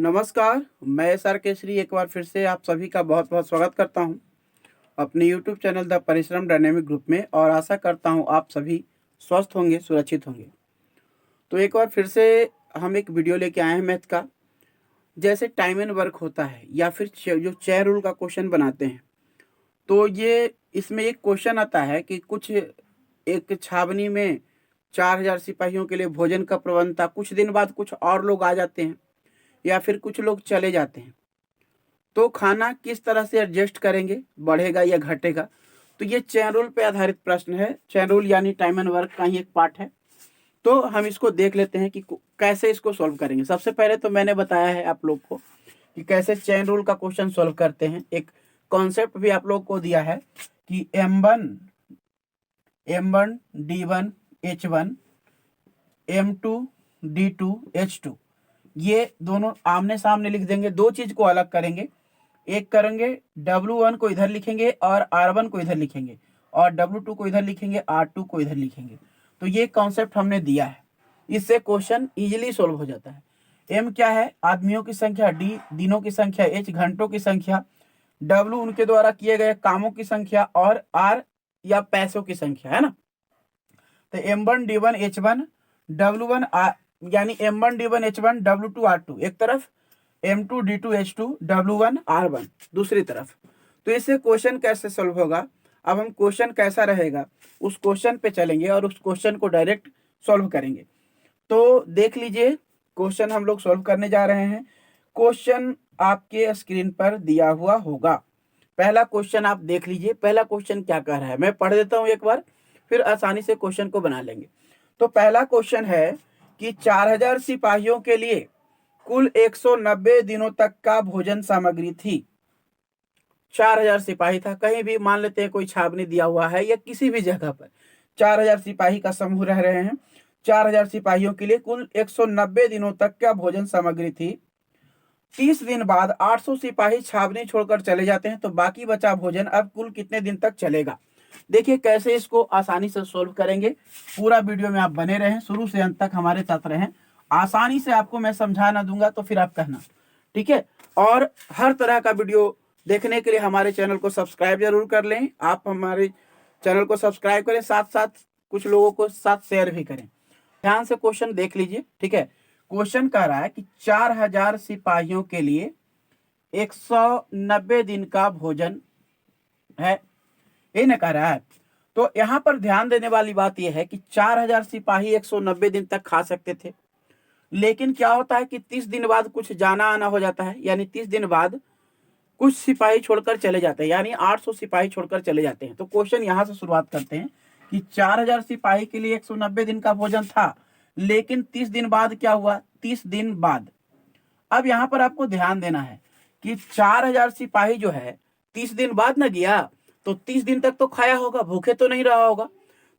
नमस्कार, मैं एसआर केसरी एक बार फिर से आप सभी का बहुत बहुत स्वागत करता हूं अपने यूट्यूब चैनल द परिश्रम डायनेमिक ग्रुप में। और आशा करता हूं आप सभी स्वस्थ होंगे, सुरक्षित होंगे। तो एक बार फिर से हम एक वीडियो लेके आए हैं मैथ का। जैसे टाइम एंड वर्क होता है या फिर जो चेयर रूल का क्वेश्चन बनाते हैं, तो ये इसमें एक क्वेश्चन आता है कि कुछ एक छावनी में 4000 सिपाहियों के लिए भोजन का प्रबंध था। कुछ दिन बाद कुछ और लोग आ जाते हैं या फिर कुछ लोग चले जाते हैं, तो खाना किस तरह से एडजस्ट करेंगे, बढ़ेगा या घटेगा। तो ये चेन रूल पे आधारित प्रश्न है। चेन रूल यानी टाइम एंड वर्क का ही एक पार्ट है। तो हम इसको देख लेते हैं कि कैसे इसको सॉल्व करेंगे। सबसे पहले तो मैंने बताया है आप लोग को कि कैसे चेन रूल का क्वेश्चन सॉल्व करते हैं। एक कॉन्सेप्ट भी आप लोग को दिया है कि M1 D1 H1 M2 D2 H2, ये दोनों आमने सामने लिख देंगे। दो चीज को अलग करेंगे, एक करेंगे W1 को इधर लिखेंगे और R1 को इधर लिखेंगे, और W2 को इधर लिखेंगे, R2 को इधर लिखेंगे। तो ये कॉन्सेप्ट हमने दिया है, इससे क्वेश्चन इजीली सोल्व हो जाता है। M क्या है? आदमियों की संख्या, D दिनों की संख्या, H घंटों की संख्या, W उनके द्वारा किए गए कामों की संख्या, और R या पैसों की संख्या, है ना। तो M1 D1 H1 W1 यानी M1 D1 H1 W2 R2 एक तरफ, M2 D2 H2 W1 R1 दूसरी तरफ। तो इससे क्वेश्चन कैसे सॉल्व होगा? अब हम क्वेश्चन कैसा रहेगा उस क्वेश्चन पे चलेंगे और उस क्वेश्चन को डायरेक्ट सॉल्व करेंगे। तो देख लीजिए, क्वेश्चन हम लोग सॉल्व करने जा रहे हैं। क्वेश्चन आपके स्क्रीन पर दिया हुआ होगा। पहला क्वेश्चन आप देख लीजिए। पहला क्वेश्चन क्या कह रहा है, मैं पढ़ देता हूं एक बार, फिर आसानी से क्वेश्चन को बना लेंगे। तो पहला क्वेश्चन है कि 4000 सिपाहियों के लिए कुल 190 दिनों तक का भोजन सामग्री थी। 4000 सिपाही था, कहीं भी मान लेते हैं कोई छावनी दिया हुआ है या किसी भी जगह पर 4000 सिपाही का समूह रह रहे हैं। 4000 सिपाहियों के लिए कुल 190 दिनों तक का भोजन सामग्री थी। 30 दिन बाद 800 सिपाही छावनी छोड़कर चले जाते हैं, तो बाकी बचा भोजन अब कुल कितने दिन तक चलेगा। देखिए कैसे इसको आसानी से सोल्व करेंगे। पूरा वीडियो में आप बने रहें, शुरू से अंत तक हमारे साथ रहें। आसानी से आपको मैं समझा ना दूंगा तो फिर आप कहना, ठीक है। और हर तरह का वीडियो देखने के लिए हमारे चैनल को सब्सक्राइब जरूर कर लें। आप हमारे चैनल को सब्सक्राइब करें, साथ साथ कुछ लोगों को साथ शेयर भी करें। ध्यान से क्वेश्चन देख लीजिए, ठीक है। क्वेश्चन कह रहा है कि 4000 सिपाहियों के लिए 190 दिन का भोजन है, ये न कह रहा है। तो यहां पर ध्यान देने वाली बात यह है कि 4000 सिपाही 190 दिन तक खा सकते थे, लेकिन क्या होता है कि 30 दिन बाद कुछ जाना आना हो जाता है, यानी 30 दिन बाद कुछ सिपाही छोड़कर चले जाते हैं, यानी 800 सिपाही छोड़कर चले जाते हैं। तो क्वेश्चन यहां से शुरुआत करते हैं कि 4000 सिपाही के लिए 190 दिन का भोजन था, लेकिन 30 दिन बाद क्या हुआ? 30 दिन बाद, अब यहां पर आपको ध्यान देना है कि 4000 सिपाही जो है 30 दिन बाद न गया, तो 30 दिन तक तो खाया होगा, भूखे तो नहीं रहा होगा।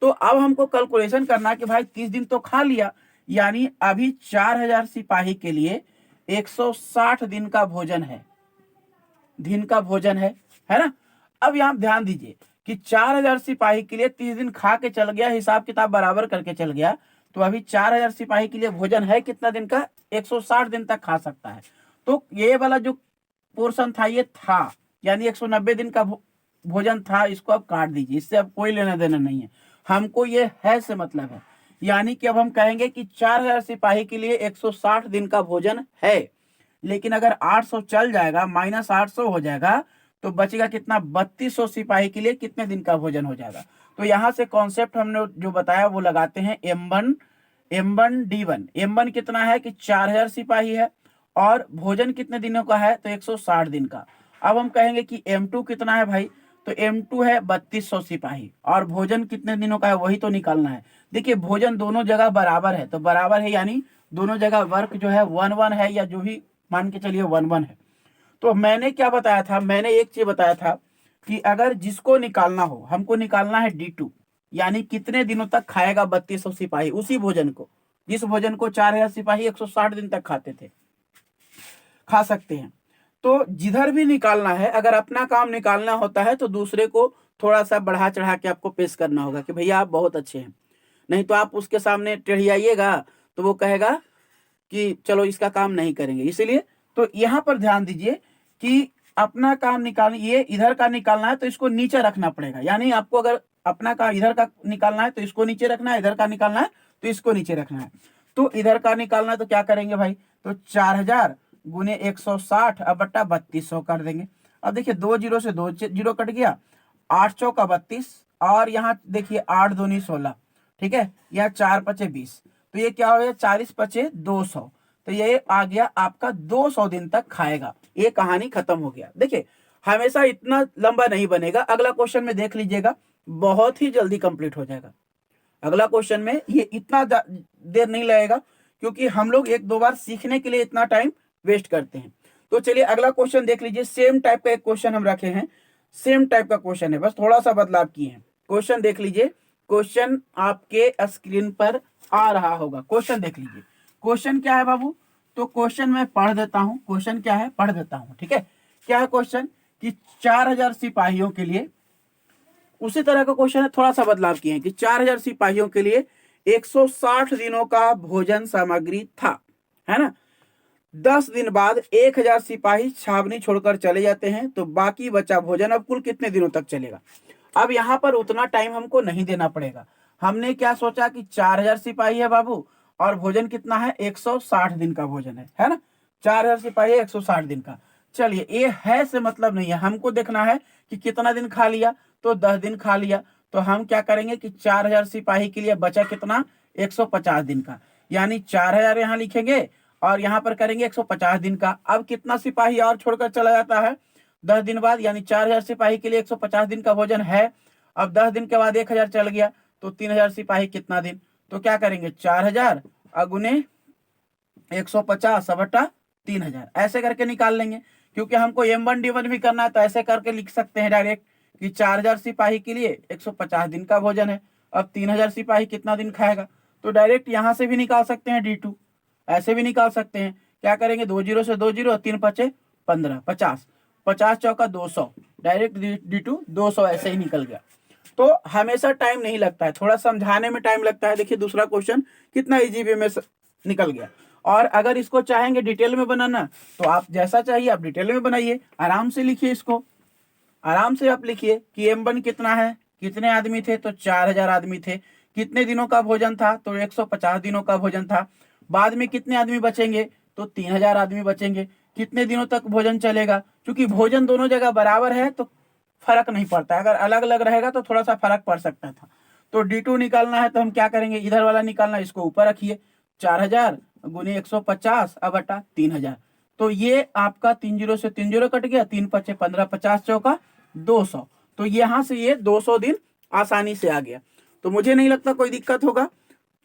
तो अब हमको कैलकुलेशन करना कि भाई 30 दिन तो खा लिया, यानी अभी 4000 सिपाही के लिए 160 दिन का भोजन है, दिन का भोजन है ना। अब यहां ध्यान दीजिए कि 4000 सिपाही के लिए 30 दिन खा के चल गया, हिसाब किताब बराबर करके चल गया, तो अभी 4000 सिपाही के लिए भोजन है कितना दिन का? 160 दिन तक खा सकता है। तो ये वाला जो पोर्शन था ये था, यानी 190 दिन का भोजन था, इसको अब काट दीजिए, इससे अब कोई लेना देना नहीं है। हमको ये है से मतलब है, यानी कि अब हम कहेंगे कि 4000 सिपाही के लिए 160 दिन का भोजन है, लेकिन अगर 800 चल जाएगा, माइनस 800 हो जाएगा, तो बचेगा कितना? 3200 सिपाही के लिए कितने दिन का भोजन हो जाएगा। तो यहां से कॉन्सेप्ट हमने जो बताया वो लगाते हैं। M1 D1, M1 कितना है कि 4000 सिपाही है और भोजन कितने दिनों का है? तो 160 दिन का। अब हम कहेंगे कि M2 कितना है भाई? तो M2 है 3200 सिपाही, और भोजन कितने दिनों का है वही तो निकालना है। देखिए भोजन दोनों जगह बराबर है, तो बराबर है यानी दोनों जगह वर्क जो है 1-1 है, या जो भी मान के चलिए 1-1 है। तो मैंने क्या बताया था? मैंने एक चीज बताया था कि अगर जिसको निकालना हो, हमको निकालना है D2, यानी कितने दिनों तक खाएगा 3200 सिपाही उसी भोजन को, जिस भोजन को 4000 सिपाही 160 दिन तक खाते थे, खा सकते हैं। तो जिधर भी निकालना है, अगर अपना काम निकालना होता है तो दूसरे को थोड़ा सा बढ़ा चढ़ा के आपको पेश करना होगा कि भैया आप बहुत अच्छे हैं, नहीं तो आप उसके सामने टेढ़ियाइएगा तो वो कहेगा कि चलो इसका काम नहीं करेंगे। इसीलिए तो यहाँ पर ध्यान दीजिए कि अपना काम निकाल, ये इधर का निकालना है तो इसको नीचे रखना पड़ेगा, यानी आपको अगर अपना का इधर का निकालना है तो इसको नीचे रखना है, इधर का निकालना है तो इसको नीचे रखना है। तो इधर का निकालना है तो क्या करेंगे भाई, तो 4000 गुने 160 अब बट्टा 3200 कर देंगे। अब देखिए 2 जीरो से 2 जीरो कट गया, 8 चौका 32, और यहाँ देखिए 8 दूनी 16, ठीक है, यहाँ 4 पचे 20, तो ये क्या हो गया 40 पचे 200, तो ये आ गया आपका 200 दिन तक खाएगा। ये कहानी खत्म हो गया। देखिए हमेशा इतना लंबा नहीं बनेगा, अगला क्वेश्चन में देख लीजिएगा बहुत ही जल्दी कंप्लीट हो जाएगा। अगला क्वेश्चन में ये इतना देर नहीं लगेगा, क्योंकि हम लोग एक दो बार सीखने के लिए इतना टाइम वेस्ट करते हैं। तो चलिए अगला क्वेश्चन देख लीजिए, सेम टाइप का एक क्वेश्चन हम रखे हैं, सेम टाइप का क्वेश्चन है, बस थोड़ा सा बदलाव किए हैं। क्वेश्चन देख लीजिए, क्वेश्चन आपके स्क्रीन पर आ रहा होगा, क्वेश्चन देख लीजिए। क्वेश्चन क्या है बाबू, तो क्वेश्चन मैं पढ़ देता हूं, क्वेश्चन क्या है पढ़ देता हूं, ठीक है। क्या है क्वेश्चन कि 4000 सिपाहियों के लिए, उसी तरह का क्वेश्चन है, थोड़ा सा बदलाव किए हैं कि 4000 सिपाहियों के लिए 160 दिनों का भोजन सामग्री था, है ना। 10 दिन बाद 1000 सिपाही छावनी छोड़कर चले जाते हैं, तो बाकी बचा भोजन अब कुल कितने दिनों तक चलेगा। अब यहाँ पर उतना टाइम हमको नहीं देना पड़ेगा। हमने क्या सोचा कि 4000 सिपाही है बाबू, और भोजन कितना है 160 दिन का भोजन है ना। 4000 सिपाही 160 दिन का, चलिए ये है से मतलब नहीं है, हमको देखना है कि कितना दिन खा लिया, तो 10 दिन खा लिया। तो हम क्या करेंगे कि 4000 सिपाही के लिए बचा कितना 150 दिन का, यानी 4000 यहाँ लिखेंगे और यहाँ पर करेंगे 150 दिन का। अब कितना सिपाही और छोड़कर चला जाता है 10 दिन बाद, यानी 4000 सिपाही के लिए 150 दिन का भोजन है। अब 10 दिन के बाद 1000 चल गया, तो 3000 सिपाही कितना दिन, तो क्या करेंगे 4000 अगुने 150 बटा 3000, ऐसे करके निकाल लेंगे। क्योंकि हमको M1D1 भी करना है, तो ऐसे करके लिख सकते हैं डायरेक्ट कि 4000 सिपाही के लिए 150 दिन का भोजन है। अब 3000 सिपाही कितना दिन खाएगा, तो डायरेक्ट यहां से भी निकाल सकते हैं D2, ऐसे भी निकाल सकते हैं। क्या करेंगे 2 जीरो से 2 जीरो, 3 पचे 15, 50, 50 चौका 200, डायरेक्ट D2 200, ऐसे ही निकल गया। तो हमेशा टाइम नहीं लगता है, थोड़ा समझाने में टाइम लगता है। देखिए दूसरा क्वेश्चन कितना इजी वे में निकल गया। और अगर इसको चाहेंगे डिटेल में बनाना, तो आप जैसा चाहिए आप डिटेल में बनाइए, आराम से लिखिए इसको, आराम से आप लिखिए कि M1 कितना है, कितने आदमी थे, तो 4000 आदमी थे। कितने दिनों का भोजन था, तो 150 दिनों का भोजन था। बाद में कितने आदमी बचेंगे, तो 3000 आदमी बचेंगे। कितने दिनों तक भोजन चलेगा, क्योंकि भोजन दोनों जगह बराबर है तो फर्क नहीं पड़ता, अगर अलग अलग रहेगा तो थोड़ा सा फर्क पड़ सकता था। तो D2 निकालना है, तो हम क्या करेंगे, इधर वाला निकालना, इसको ऊपर रखिए, 4000 गुने 150 अब बटा 3000, तो ये आपका 3 जीरो से 3 जीरो कट गया, 3 पचे 15, 50 चौका 200, तो यहाँ से ये 200 दिन आसानी से आ गया। तो मुझे नहीं लगता कोई दिक्कत होगा।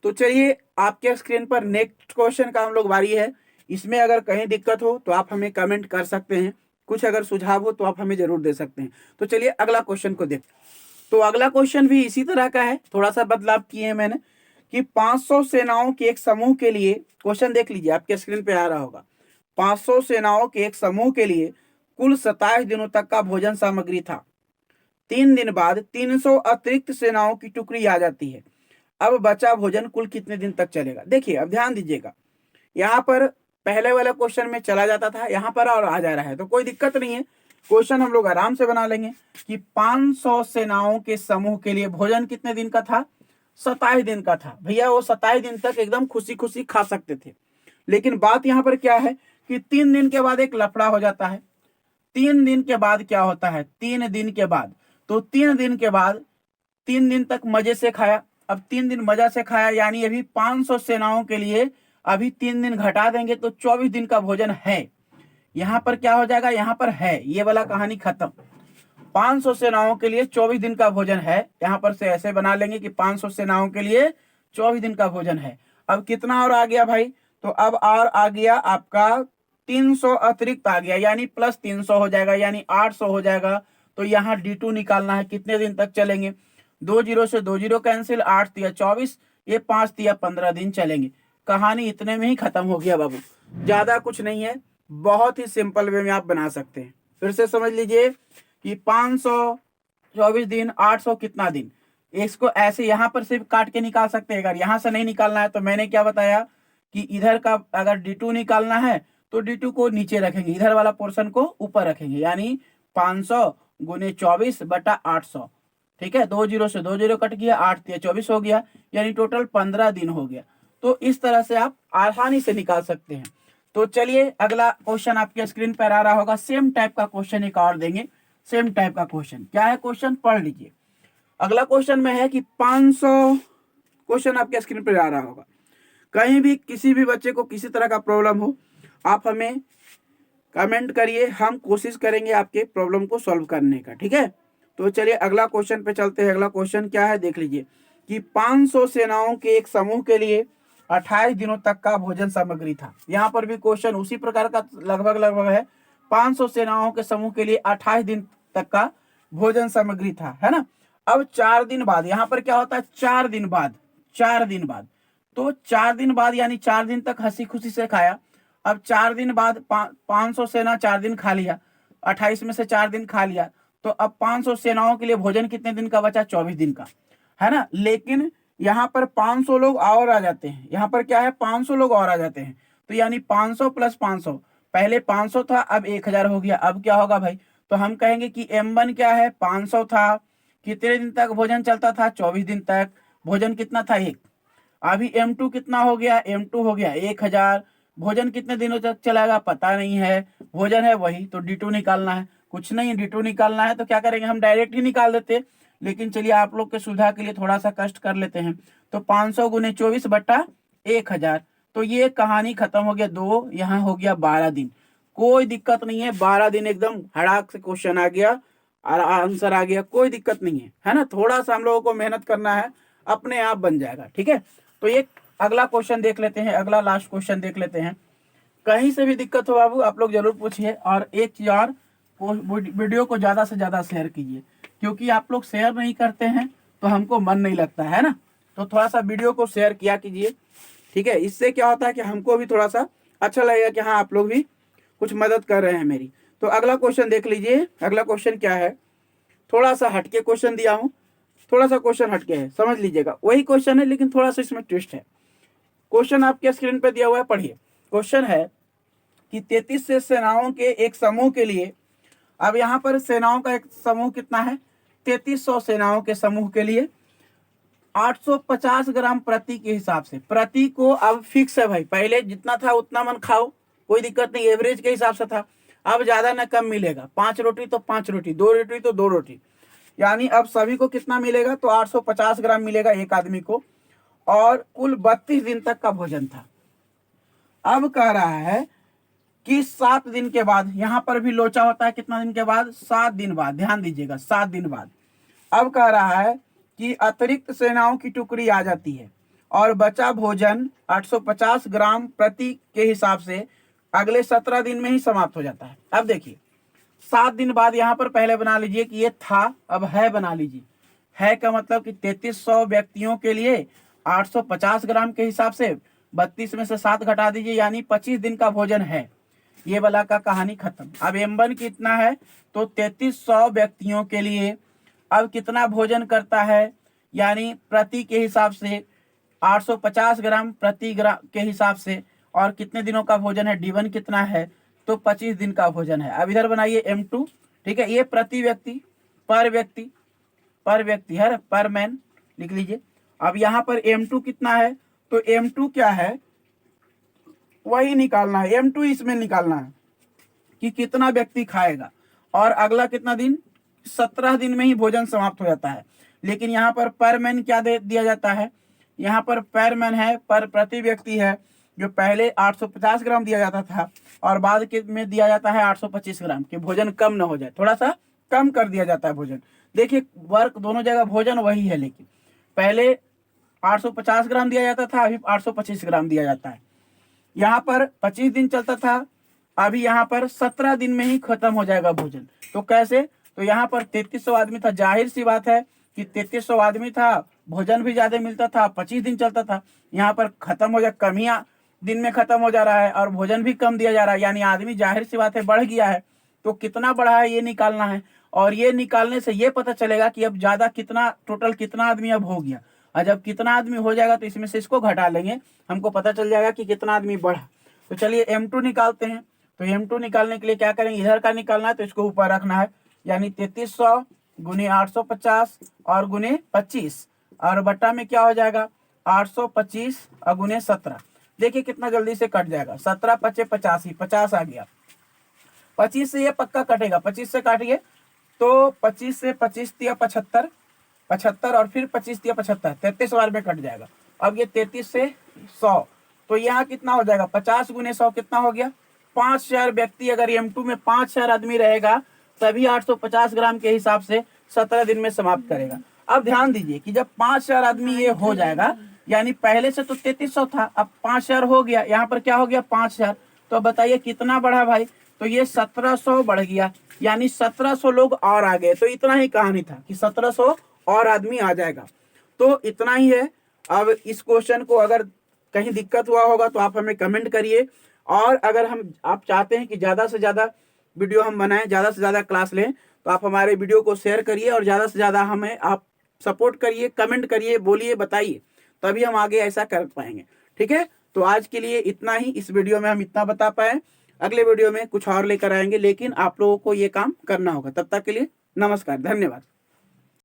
तो चलिए आपके स्क्रीन पर नेक्स्ट क्वेश्चन का हम लोग बारी है। इसमें अगर कहीं दिक्कत हो तो आप हमें कमेंट कर सकते हैं, कुछ अगर सुझाव हो तो आप हमें जरूर दे सकते हैं। तो चलिए अगला क्वेश्चन को देख। तो अगला क्वेश्चन भी इसी तरह का है, थोड़ा सा बदलाव किए हैं मैंने कि 500 सेनाओं के एक समूह के लिए, क्वेश्चन देख लीजिए आपके स्क्रीन पे आ रहा होगा, 500 सेनाओं के एक समूह के लिए कुल 27 दिनों तक का भोजन सामग्री था। 3 दिन बाद 300 अतिरिक्त सेनाओं की टुकड़ी आ जाती है, अब बचा भोजन कुल कितने दिन तक चलेगा। देखिए अब ध्यान दीजिएगा, यहाँ पर पहले वाला क्वेश्चन में चला जाता था, यहाँ पर और आ जा रहा है, तो कोई दिक्कत नहीं है, क्वेश्चन हम लोग आराम से बना लेंगे कि 500 सेनाओं के समूह के लिए भोजन कितने दिन का था, 27 दिन का था। भैया वो 27 दिन तक एकदम खुशी खुशी खा सकते थे। लेकिन बात यहाँ पर क्या है कि 3 दिन के बाद एक लफड़ा हो जाता है। 3 दिन के बाद क्या होता है, 3 दिन के बाद, तो 3 दिन के बाद 3 दिन तक मजे से खाया। अब 3 दिन मजा से खाया, यानी अभी 500 सेनाओं के लिए अभी 3 दिन घटा देंगे तो 24 दिन का भोजन है। यहाँ पर क्या हो जाएगा, यहाँ पर है, ये वाला कहानी खत्म। 500 सेनाओं के लिए 24 दिन का भोजन है, यहाँ पर से ऐसे बना लेंगे कि 500 सेनाओं के लिए 24 दिन का भोजन है। अब कितना और आ गया भाई, तो अब और आ गया आपका 300 अतिरिक्त आ गया, यानी प्लस 300 हो जाएगा, यानी 800 हो जाएगा। तो यहाँ D2 निकालना है, कितने दिन तक चलेंगे, 2 जीरो से 2 जीरो कैंसिल, 8 तिया 24, ये 5 तिया 15 दिन चलेंगे। कहानी इतने में ही खत्म हो गया बाबू, ज्यादा कुछ नहीं है, बहुत ही सिंपल वे में आप बना सकते हैं। फिर से समझ लीजिए कि 500 24 दिन 800 कितना दिन, इसको ऐसे यहाँ पर सिर्फ काट के निकाल सकते हैं। अगर यहाँ से नहीं निकालना है तो मैंने क्या बताया कि इधर का अगर D2 निकालना है तो D2 को नीचे रखेंगे, इधर वाला पोर्शन को ऊपर रखेंगे, यानी 500 गुने 24 बटा 800। ठीक है, 2 जीरो से 2 जीरो कट गया, 8 या 24 हो गया, यानी टोटल 15 दिन हो गया। तो इस तरह से आप आसानी से निकाल सकते हैं। तो चलिए अगला क्वेश्चन आपके स्क्रीन पर आ रहा होगा, सेम टाइप का क्वेश्चन एक और देंगे, सेम टाइप का क्वेश्चन। क्या है क्वेश्चन, पढ़ लीजिए। अगला क्वेश्चन में है कि 500, क्वेश्चन आपके स्क्रीन पर आ रहा होगा। कहीं भी किसी भी बच्चे को किसी तरह का प्रॉब्लम हो, आप हमें कमेंट करिए, हम कोशिश करेंगे आपके प्रॉब्लम को सॉल्व करने का। ठीक है, तो चलिए अगला क्वेश्चन पे चलते हैं। अगला क्वेश्चन क्या है, देख लीजिए कि 500 सेनाओं के एक समूह के लिए 28 दिनों तक का भोजन सामग्री था। यहाँ पर भी क्वेश्चन उसी प्रकार का लगभग है। 500 सेनाओं के समूह के लिए 28 दिन तक का भोजन सामग्री था, है ना। अब 4 दिन बाद, यहाँ पर क्या होता है, 4 दिन बाद, 4 दिन बाद, तो 4 दिन बाद यानी 4 दिन तक हंसी खुशी से खाया। अब 4 दिन बाद 500 सेना 4 दिन खा लिया, 28 में से 4 दिन खा लिया, तो अब 500 सेनाओं के लिए भोजन कितने दिन का बचा, 24 दिन का, है ना। लेकिन यहाँ पर 500 लोग और आ जाते हैं, यहाँ पर क्या है, 500 लोग और आ जाते हैं, तो यानी 500 प्लस 500, पहले 500 था, अब 1000 हो गया। अब क्या होगा भाई, तो हम कहेंगे कि M1 क्या है, 500 था, कितने दिन तक भोजन चलता था, 24 दिन तक, भोजन कितना था, 1। अभी M2 कितना हो गया, M2 हो गया 1000, भोजन कितने दिनों तक चलेगा पता नहीं है, भोजन है वही, तो D2 निकालना है, कुछ नहीं D2 निकालना है, तो क्या करेंगे, हम डायरेक्ट ही निकाल देते। लेकिन चलिए आप लोग के सुविधा के लिए थोड़ा सा कष्ट कर लेते हैं। तो 500 गुने 24 बटा 1000, तो ये कहानी खत्म हो गया। 2 यहाँ हो गया 12 दिन, कोई दिक्कत नहीं है, 12 दिन एकदम हड़ाक से क्वेश्चन आ गया और आंसर आ गया, कोई दिक्कत नहीं है ना। थोड़ा सा हम लोगों को मेहनत करना है, अपने आप बन जाएगा। ठीक है, तो ये अगला क्वेश्चन देख लेते हैं, अगला लास्ट क्वेश्चन देख लेते हैं। कहीं से भी दिक्कत हो बाबू आप लोग जरूर पूछिए, और एक चीज और, वीडियो को ज्यादा से ज्यादा शेयर कीजिए, क्योंकि आप लोग शेयर नहीं करते हैं तो हमको मन नहीं लगता है ना। तो थोड़ा सा वीडियो को शेयर किया कीजिए। ठीक है, इससे क्या होता है कि हमको भी थोड़ा सा अच्छा लगेगा कि हाँ आप लोग भी कुछ मदद कर रहे हैं मेरी। तो अगला क्वेश्चन देख लीजिए। अगला क्वेश्चन क्या है, थोड़ा सा हटके क्वेश्चन दिया हूँ, थोड़ा सा क्वेश्चन हटके है, समझ लीजिएगा। वही क्वेश्चन है लेकिन थोड़ा सा इसमें ट्विस्ट है। क्वेश्चन आपके स्क्रीन पे दिया हुआ है, पढ़िए। क्वेश्चन है कि 33 से सेनाओं के एक समूह के लिए, अब यहाँ पर सेनाओं का एक समूह कितना है, 3300 सेनाओं के समूह के लिए 850 ग्राम प्रति के हिसाब से, प्रति को अब फिक्स है भाई, पहले जितना था उतना मन खाओ, कोई दिक्कत नहीं, एवरेज के हिसाब से था। अब ज्यादा न कम मिलेगा, 5 रोटी तो 5 रोटी, 2 रोटी तो 2 रोटी, यानी अब सभी को कितना मिलेगा, तो 850 ग्राम मिलेगा एक आदमी को, और कुल 32 दिन तक का भोजन था। अब कह रहा है कि 7 दिन के बाद, यहां पर भी लोचा होता है, कितना दिन के बाद, 7 दिन बाद, ध्यान दीजिएगा 7 दिन बाद। अब कह रहा है कि अतिरिक्त सेनाओं की टुकड़ी आ जाती है और बचा भोजन 850 ग्राम प्रति के हिसाब से अगले 17 दिन में ही समाप्त हो जाता है। अब देखिए 7 दिन बाद, यहाँ पर पहले बना लीजिए कि ये था, अब है बना लीजिए। है का मतलब कि 3300 व्यक्तियों के लिए 850 ग्राम के हिसाब से 32 में से 7 घटा दीजिए, यानी 25 दिन का भोजन है। ये वाला का कहानी खत्म। अब M1 कितना है, तो 3300 व्यक्तियों के लिए अब कितना भोजन करता है, यानी प्रति के हिसाब से 850 ग्राम प्रति ग्राम के हिसाब से, और कितने दिनों का भोजन है, D1 कितना है, तो 25 दिन का भोजन है। अब इधर बनाइए M2। ठीक है, ये प्रति व्यक्ति, पर व्यक्ति, पर व्यक्ति है, पर मैन लिख लीजिए। अब यहाँ पर M2 कितना है, तो M2 क्या है, वही निकालना है, M2 इसमें निकालना है कि कितना व्यक्ति खाएगा। और अगला कितना दिन, 17 दिन में ही भोजन समाप्त हो जाता है। लेकिन यहाँ पर मैन क्या दे दिया जाता है, यहाँ पर मैन है, पर प्रति व्यक्ति है, जो पहले 850 ग्राम दिया जाता था और बाद के में दिया जाता है 825 ग्राम, कि भोजन कम न हो जाए, थोड़ा सा कम कर दिया जाता है भोजन। देखिए वर्क दोनों जगह भोजन वही है, लेकिन पहले 850 ग्राम दिया जाता था, अभी 825 ग्राम दिया जाता है। यहाँ पर 25 दिन चलता था, अभी यहाँ पर 17 दिन में ही खत्म हो जाएगा भोजन। तो कैसे, तो यहाँ पर 3300 आदमी था, जाहिर सी बात है कि 3300 आदमी था, भोजन भी ज्यादा मिलता था, 25 दिन चलता था, यहाँ पर खत्म हो जाए, कमियां दिन में खत्म हो जा रहा है और भोजन भी कम दिया जा रहा है, यानी आदमी जाहिर सी बात है बढ़ गया है। तो कितना बढ़ा है ये निकालना है, और ये निकालने से ये पता चलेगा कि अब ज्यादा कितना, टोटल कितना आदमी अब हो गया। और जब कितना आदमी हो जाएगा तो इसमें से इसको घटा लेंगे, हमको पता चल जाएगा कि कितना आदमी बढ़ा। तो चलिए M2 निकालते हैं। तो M2 निकालने के लिए क्या करेंगे, इधर का निकालना है तो इसको ऊपर रखना है, यानी 3300 गुने 850 और गुने 25 और बट्टा में क्या हो जाएगा 825 और गुने 17। देखिए कितना जल्दी से कट जाएगा, 17 पचे 85, 50 आ गया। 25 से ये पक्का कटेगा, 25 से काटिए तो 25 से 25 दिया 75, 75 और फिर 25 दिया 75, 33 बार में कट जाएगा। अब ये 33 से 100, तो यहाँ कितना हो जाएगा 50 गुने 100 कितना हो गया 5000 व्यक्ति। अगर M2 में 5000 आदमी रहेगा तभी 850 ग्राम के हिसाब से 17 दिन में समाप्त करेगा। अब ध्यान दीजिए कि जब 5000 आदमी ये हो जाएगा, यानी पहले से तो 3300 था, अब 5000 हो गया, यहाँ पर क्या हो गया 5000, तो बताइए कितना बढ़ा भाई, तो ये 1700 बढ़ गया, यानी 1700 लोग और आ गए। तो इतना ही कहानी था कि 1700 और आदमी आ जाएगा। तो इतना ही है। अब इस क्वेश्चन को अगर कहीं दिक्कत हुआ होगा तो आप हमें कमेंट करिए, और अगर आप चाहते हैं कि ज़्यादा से ज़्यादा वीडियो हम बनाएं, ज़्यादा से ज़्यादा क्लास लें, तो आप हमारे वीडियो को शेयर करिए और ज़्यादा से ज़्यादा हमें आप सपोर्ट करिए, कमेंट करिए, बोलिए, बताइए, तभी हम आगे ऐसा कर पाएंगे। ठीक है, तो आज के लिए इतना ही। इस वीडियो में हम इतना बता पाए, अगले वीडियो में कुछ और लेकर आएंगे, लेकिन आप लोगों को ये काम करना होगा। तब तक के लिए नमस्कार, धन्यवाद।